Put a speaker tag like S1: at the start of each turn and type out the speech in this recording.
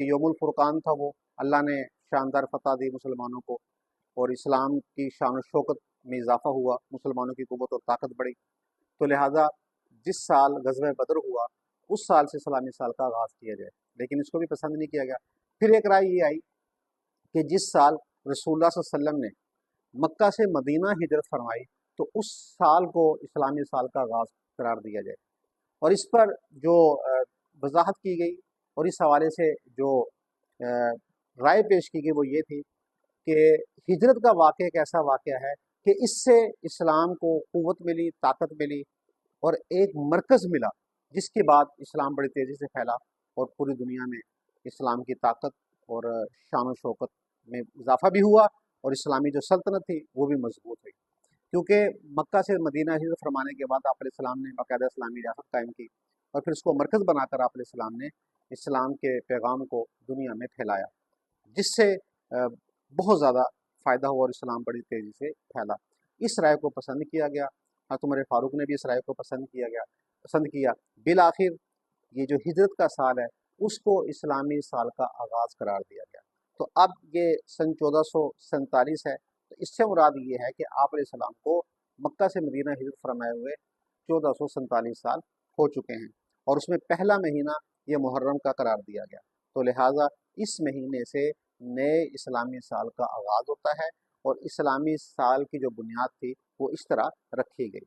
S1: कि यौमुल फुरकान था वो, अल्लाह ने शानदार फतह दी मुसलमानों को, और इस्लाम की शान शौकत में इजाफा हुआ, मुसलमानों की क़ुव्वत और ताकत बढ़ी। तो लिहाजा जिस साल गज़वे बदर हुआ उस साल से इस्लामी साल का आगाज़ किया जाए, लेकिन इसको भी पसंद नहीं किया गया। फिर एक राय ये आई कि जिस साल रसूलुल्लाह सल्लल्लाहु अलैहि वसल्लम ने मक्का से मदीना हिजरत फरमाई तो उस साल को इस्लामी साल का आगाज़ करार दिया जाए। और इस पर जो वजाहत की गई और इस हवाले से जो राय पेश की गई वो ये थी कि हिजरत का वाक़या एक ऐसा वाक़या है कि इससे इस्लाम को क़ुव्वत मिली, ताकत मिली और एक मरकज़ मिला, जिसके बाद इस्लाम बड़ी तेज़ी से फैला और पूरी दुनिया में इस्लाम की ताकत और शान शौकत में इजाफा भी हुआ, और इस्लामी जो सल्तनत थी वो भी मजबूत हुई। क्योंकि मक्का से मदीना हिजरत फरमाने के बाद आप अलैहिस्सलाम ने बाकायदा इस्लामी रियासत कायम की और फिर उसको मरकज़ बनाकर आप अलैहिस्सलाम ने इस्लाम के पैगाम को दुनिया में फैलाया, जिससे बहुत ज़्यादा फ़ायदा हुआ और इस्लाम बड़ी तेज़ी से फैला। इस राय को पसंद किया गया, हज़रत उमर फारूक ने भी इस राय को पसंद किया। बिल आखिर ये जो हिजरत का साल है उसको इस्लामी साल का आगाज़ करार दिया गया। तो अब ये सन 1447 है, तो इससे मुराद ये है कि आप अलैहिस्सलाम को मक्का से मदीना हिजरत फरमाए हुए 1447 साल हो चुके हैं, और उसमें पहला महीना ये मुहर्रम का करार दिया गया। तो लिहाजा इस महीने से नए इस्लामी साल का आगाज़ होता है और इस्लामी साल की जो बुनियाद थी वो इस तरह रखी गई।